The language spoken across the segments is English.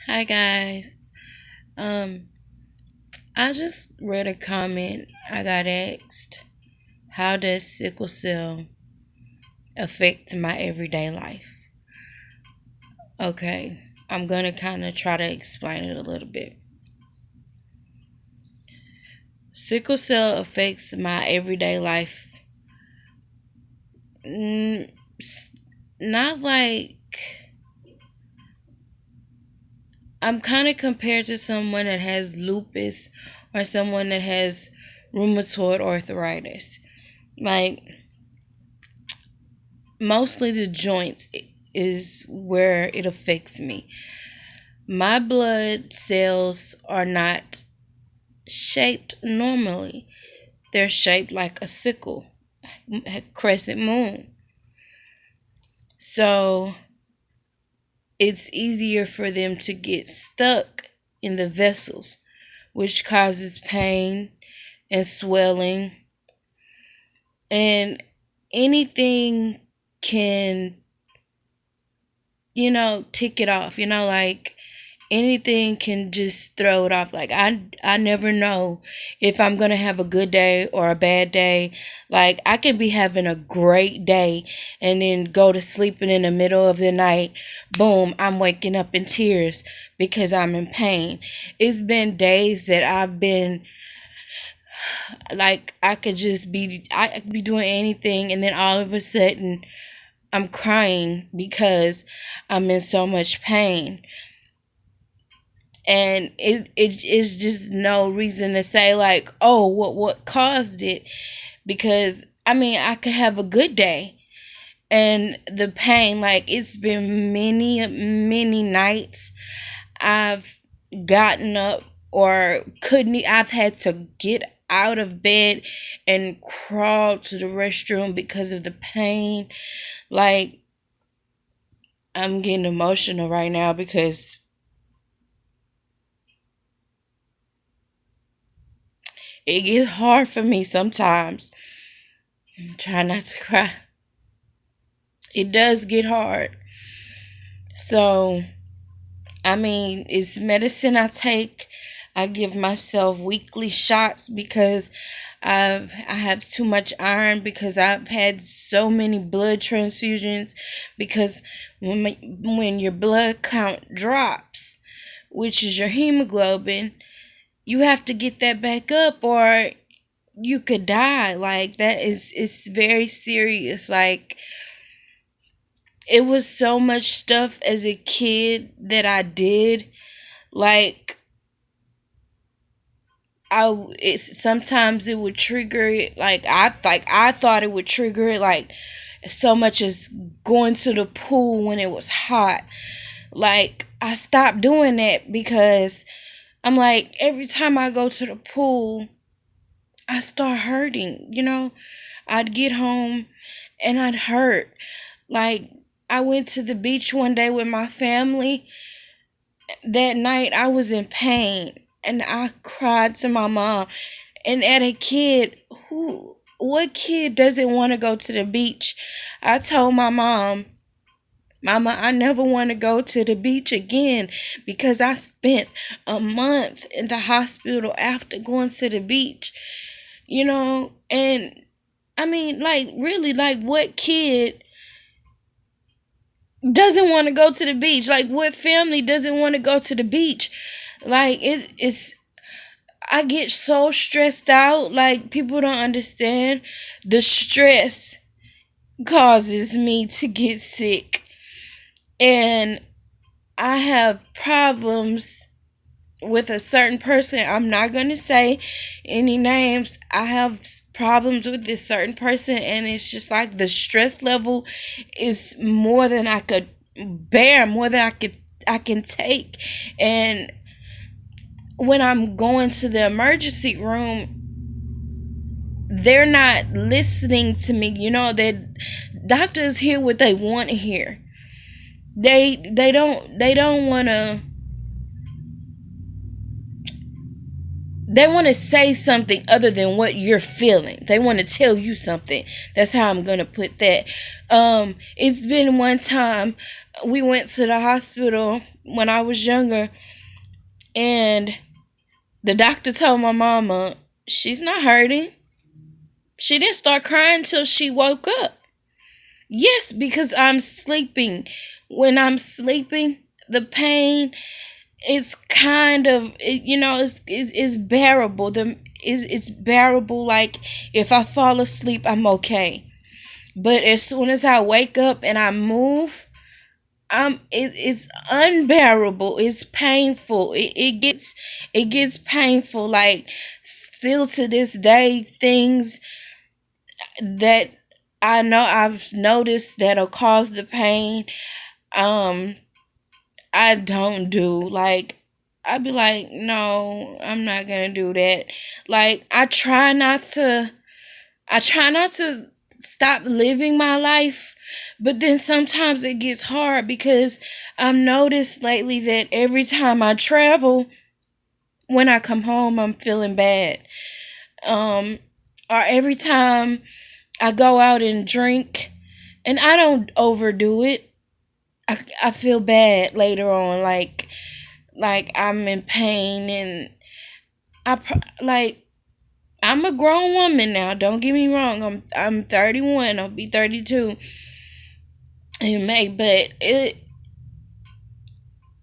Hi guys. Um, I just read a comment. I got asked, how does sickle cell affect my everyday life? Okay, I'm gonna kind of try to explain it a little bit. Sickle cell affects my everyday life. Mm, Not like I'm kind of compared to someone that has lupus or someone that has rheumatoid arthritis. Like mostly the joints is where it affects me. My blood cells are not shaped normally. They're shaped like a sickle, a crescent moon. So it's easier for them to get stuck in the vessels, which causes pain and swelling, and anything can, tick it off. Like anything can just throw it off. Like I never know if I'm gonna have a good day or a bad day. Like I can be having a great day and then go to sleep, and in the middle of the night, boom, I'm waking up in tears because I'm in pain. It's been days that I've been like I could be doing anything, and then all of a sudden I'm crying because I'm in so much pain. And it is just no reason to say like, oh, what caused it, because I mean I could have a good day, and the pain, like it's been many nights I've gotten up or couldn't I've had to get out of bed and crawl to the restroom because of the pain. Like I'm getting emotional right now because it gets hard for me sometimes. Try not to cry. It does get hard. So, I mean, it's medicine I take. I give myself weekly shots because I have too much iron, because I've had so many blood transfusions, because when your blood count drops, which is your hemoglobin, you have to get that back up or you could die. Like that is it's very serious. Like it was so much stuff as a kid that I did. Like sometimes it would trigger it. I thought it would trigger it, like so much as going to the pool when it was hot. Like I stopped doing that because I'm like, every time I go to the pool, I start hurting. I'd get home and I'd hurt. Like I went to the beach one day with my family. That night I was in pain and I cried to my mom. And at a kid, what kid doesn't want to go to the beach? I told my mom, Mama, I never want to go to the beach again because I spent a month in the hospital after going to the beach, and I mean, like, really, like, what kid doesn't want to go to the beach? Like, what family doesn't want to go to the beach? Like, I get so stressed out. Like, people don't understand the stress causes me to get sick. And I have problems with a certain person. I'm not going to say any names. I have problems with this certain person, and it's just like the stress level is more than I could bear, more than I can take. And when I'm going to the emergency room, they're not listening to me. That doctors hear what they want to hear. They don't want to. They want to say something other than what you're feeling. They want to tell you something. That's how I'm gonna put that. It's been one time We went to the hospital when I was younger, and the doctor told my mama she's not hurting. She didn't start crying till she woke up. Yes, because I'm sleeping. When I'm sleeping, the pain is kind of, it's bearable. It's bearable. Like, if I fall asleep, I'm okay. But as soon as I wake up and I move, it's unbearable. It's painful. It gets painful. Like, still to this day, things that I know I've noticed that'll cause the pain, um I don't do. Like, I'd be like, no, I'm not gonna do that. Like, I try not to stop living my life, but then sometimes it gets hard because I've noticed lately that every time I travel, when I come home, I'm feeling bad. Um, or every time I go out and drink, and I don't overdo it. I feel bad later on, like I'm in pain, and like, I'm a grown woman now. Don't get me wrong. I'm 31. I'll be 32 in May, but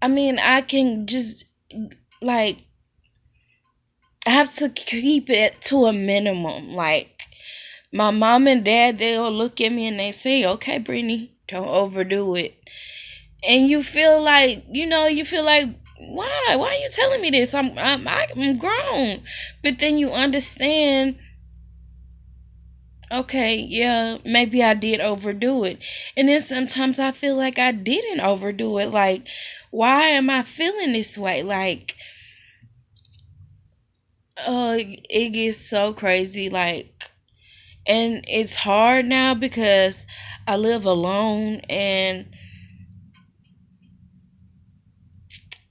I can just, like, I have to keep it to a minimum. Like, my mom and dad, they'll look at me and they say, "Okay, Brittany, don't overdo it." And you feel like, why are you telling me this? I'm grown. But then you understand, okay, yeah, maybe I did overdo it. And then sometimes I feel like I didn't overdo it. Like, why am I feeling this way? Like, it gets so crazy. Like, and it's hard now because I live alone. And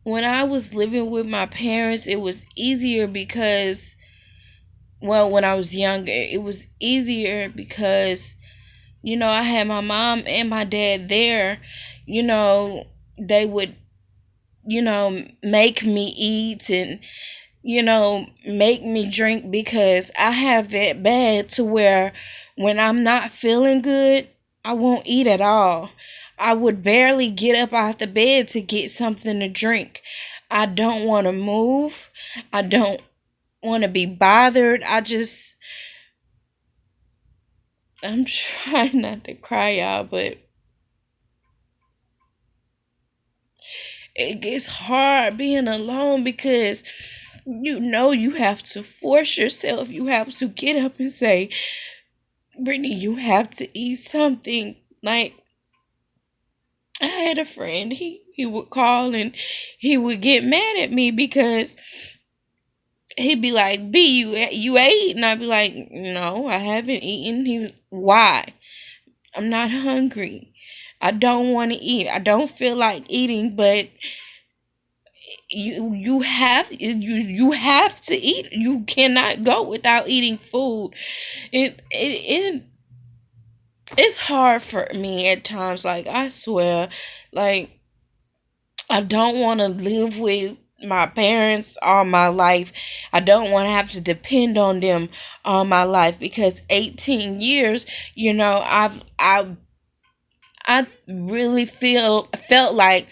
when I was living with my parents, it was easier because, well, when I was younger, it was easier because, I had my mom and my dad there. They would, make me eat, and, make me drink, because I have that bad to where when I'm not feeling good, I won't eat at all. I would barely get up out the bed to get something to drink. I don't want to move. I don't want to be bothered. I'm trying not to cry, y'all, but it gets hard being alone because you have to force yourself. You have to get up and say, Brittany, you have to eat something. Like, I had a friend, he would call and he would get mad at me because he'd be like, B, you ate? And I'd be like, no, I haven't eaten. Why? I'm not hungry. I don't want to eat. I don't feel like eating, but you have to eat. You cannot go without eating food. It's hard for me at times. Like, I swear, like, I don't want to live with my parents all my life. I don't want to have to depend on them all my life, because 18 years, I really felt like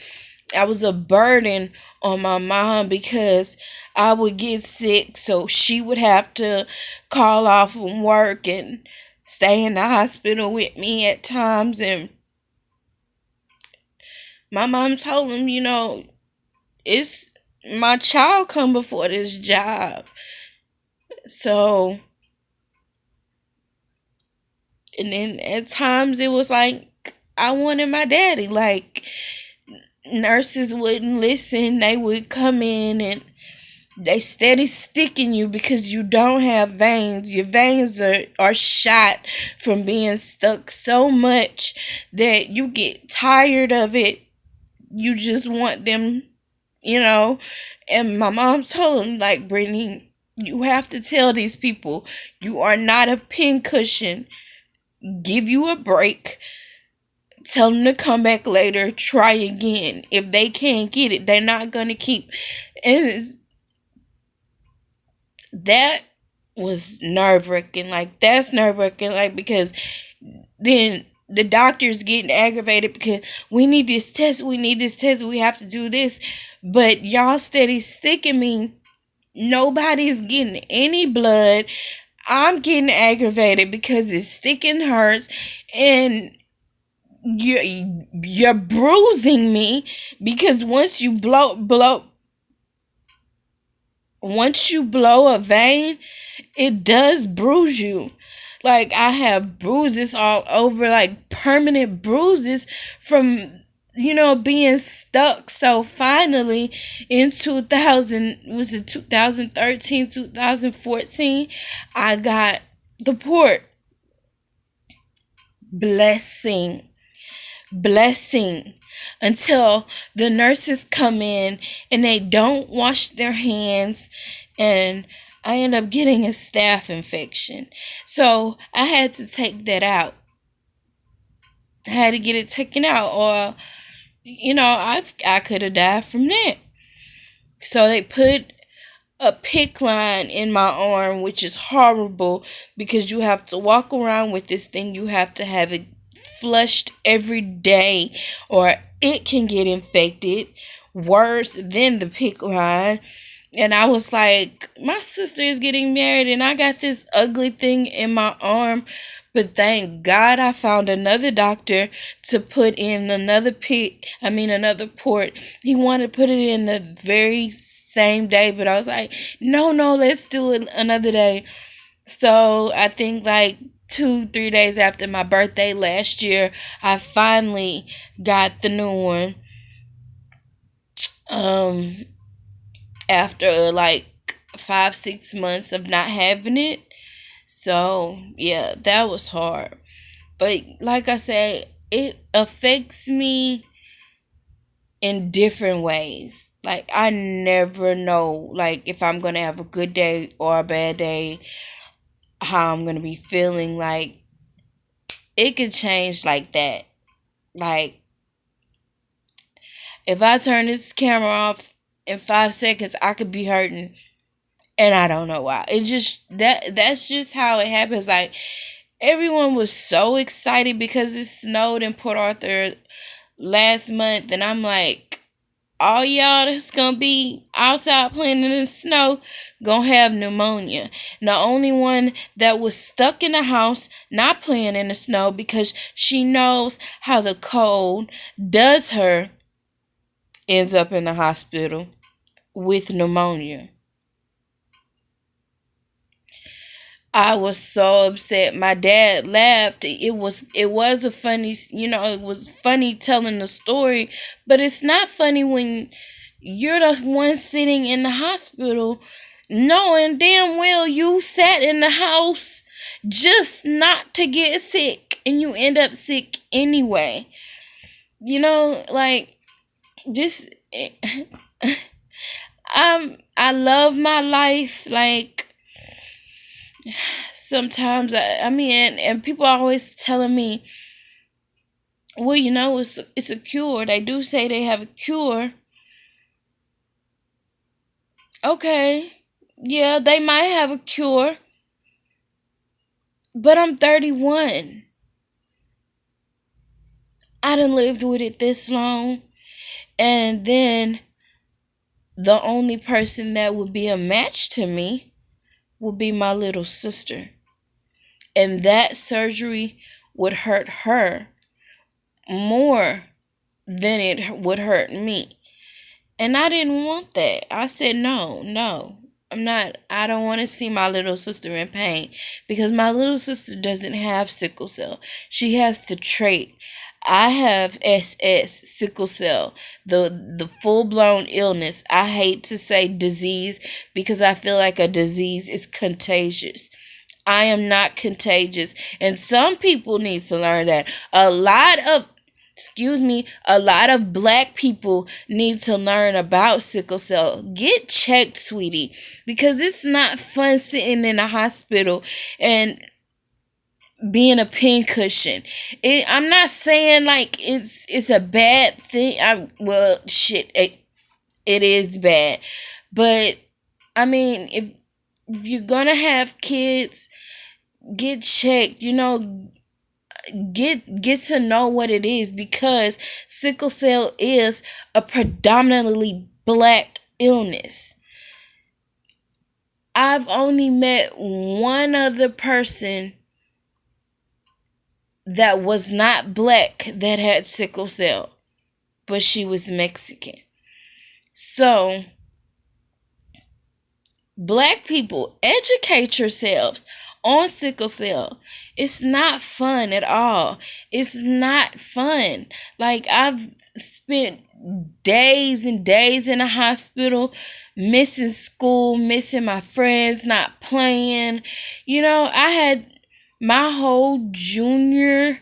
I was a burden on my mom, because I would get sick, so she would have to call off from work and stay in the hospital with me at times. And my mom told him, it's my child come before this job. So, and then at times it was like I wanted my daddy. Like, nurses wouldn't listen. They would come in and they steady sticking you because you don't have veins. Your veins are shot from being stuck so much that you get tired of it. You just want them, you know. And my mom told him, like, Brittany, you have to tell these people you are not a pincushion. Give you a break. Tell them to come back later, try again. If they can't get it, they're not going to keep. And that was nerve wracking. Like, that's nerve wracking. Like, because then the doctor's getting aggravated because we need this test, we have to do this. But y'all steady sticking me. Nobody's getting any blood. I'm getting aggravated because it's sticking hurts, and you're bruising me because once you blow a vein, it does bruise you. Like, I have bruises all over, like permanent bruises from being stuck. So finally in 2013, 2014, I got the port. Blessing until the nurses come in and they don't wash their hands, and I end up getting a staph infection. So I had to take that out. I had to get it taken out, or I could have died from that. So they put a PICC line in my arm, which is horrible because you have to walk around with this thing. You have to have it flushed every day, or it can get infected worse than the PICC line. And I was like, my sister is getting married and I got this ugly thing in my arm. But thank God I found another doctor to put in another port. He wanted to put it in the very same day, but I was like, no, let's do it another day. So I think like 2-3 days after my birthday last year, I finally got the new one. After like 5-6 months of not having it. So yeah, that was hard. But like I said, it affects me in different ways. Like, I never know, like, if I'm gonna have a good day or a bad day, how I'm gonna be feeling. Like, it could change like that. Like, if I turn this camera off in 5 seconds, I could be hurting, and I don't know why. It just that's just how it happens. Like, everyone was so excited because it snowed in Port Arthur last month, and I'm like, all y'all that's gonna be outside playing in the snow gonna have pneumonia. And the only one that was stuck in the house not playing in the snow because she knows how the cold does her ends up in the hospital with pneumonia. I was so upset. My dad laughed. It was a funny, it was funny telling the story, but it's not funny when you're the one sitting in the hospital knowing damn well you sat in the house just not to get sick, and you end up sick anyway. Like, this I love my life. Like, sometimes and people are always telling me, well, it's a cure. They do say they have a cure. Okay, yeah, they might have a cure, but I'm 31. I done lived with it this long, and then the only person that would be a match to me would be my little sister. And that surgery would hurt her more than it would hurt me. And I didn't want that. I said, no, I don't want to see my little sister in pain, because my little sister doesn't have sickle cell. She has the trait. I have SS, sickle cell, the full-blown illness. I hate to say disease because I feel like a disease is contagious. I am not contagious, and some people need to learn that. A lot of black people need to learn about sickle cell. Get checked, sweetie, because it's not fun sitting in a hospital and being a pincushion. I'm not saying like it's a bad thing. Well, shit, it is bad, but I mean, if you're gonna have kids, get checked. Get to know what it is, because sickle cell is a predominantly black illness. I've only met one other person that was not black that had sickle cell, but she was Mexican. So, black people, educate yourselves on sickle cell. It's not fun at all. It's not fun. Like, I've spent days and days in a hospital, missing school, missing my friends, not playing. I had my whole junior,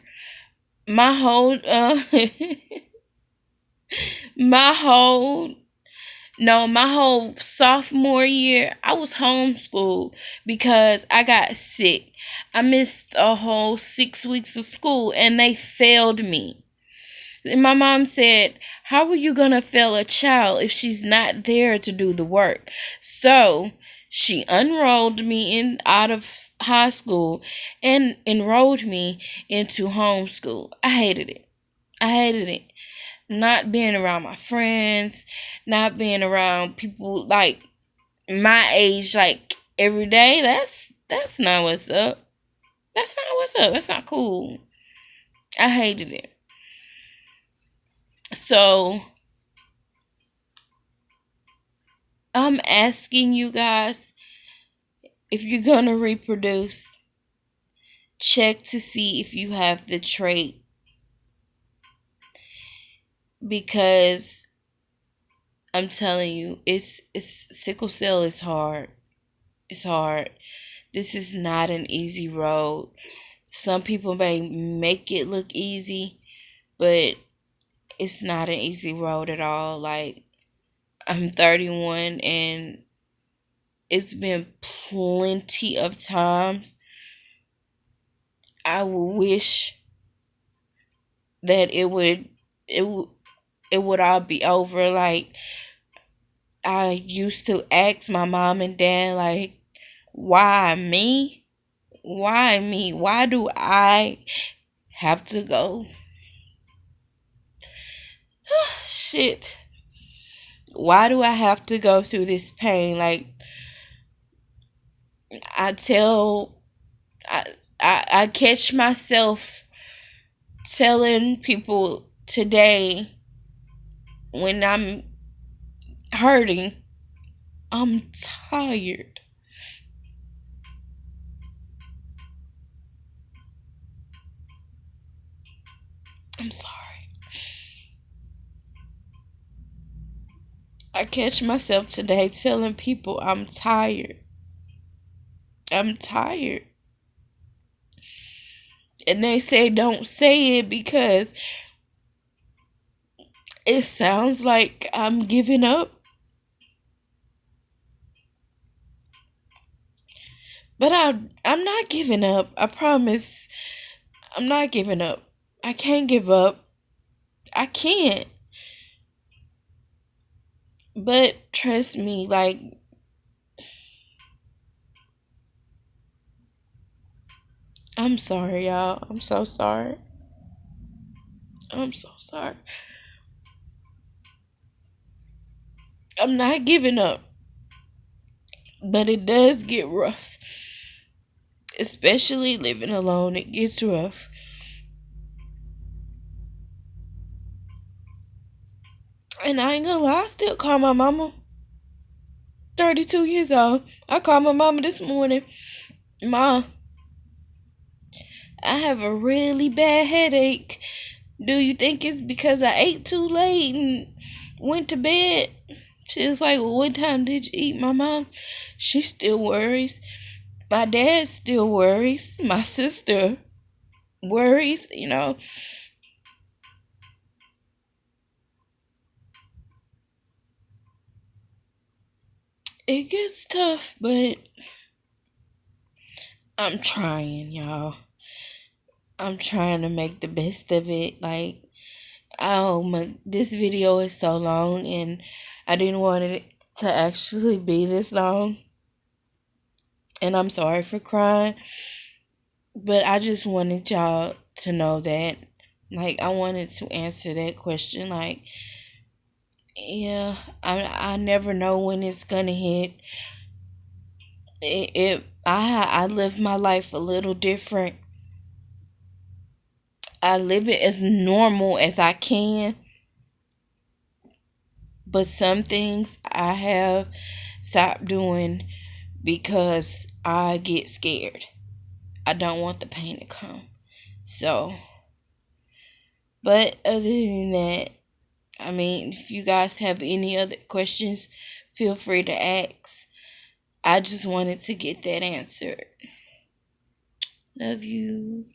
my whole, my whole no, my whole sophomore year, I was homeschooled because I got sick. I missed a whole 6 weeks of school and they failed me. And my mom said, "How are you going to fail a child if she's not there to do the work?" So she enrolled me in out of high school and enrolled me into homeschool. I hated it. I hated it. Not being around my friends, not being around people like my age, like every day. That's not what's up. That's not what's up. That's not cool. I hated it. So I'm asking you guys, if you're gonna reproduce, check to see if you have the trait, because I'm telling you, it's sickle cell is hard. It's hard. This is not an easy road. Some people may make it look easy, but it's not an easy road at all. Like, I'm 31 and it's been plenty of times I wish that it would all be over. Like, I used to ask my mom and dad, like, why me? Why me? Why do I have to go? Shit. Why do I have to go through this pain? Like, I tell, I catch myself telling people today when I'm hurting, I'm tired. I'm sorry. I catch myself today telling people I'm tired. I'm tired. And they say don't say it because it sounds like I'm giving up. But I'm not giving up. I promise. I'm not giving up. I can't give up. I can't. But trust me, like, I'm sorry, y'all. I'm so sorry. I'm so sorry. I'm not giving up. But it does get rough. Especially living alone, it gets rough. And I ain't gonna lie, I still call my mama. 32 years old. I called my mama this morning. Ma, I have a really bad headache. Do you think it's because I ate too late and went to bed? She was like, "Well, what time did you eat, my mom?" She still worries. My dad still worries. My sister worries. It gets tough, but I'm trying, y'all. I'm trying to make the best of it. Like, oh my, this video is so long, and I didn't want it to actually be this long. And I'm sorry for crying, but I just wanted y'all to know that. Like, I wanted to answer that question. Like, yeah, I never know when it's gonna hit. I live my life a little different. I live it as normal as I can, but some things I have stopped doing because I get scared. I don't want the pain to come. So, but other than that, I mean, if you guys have any other questions, feel free to ask. I just wanted to get that answered. Love you.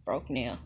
Broke nail.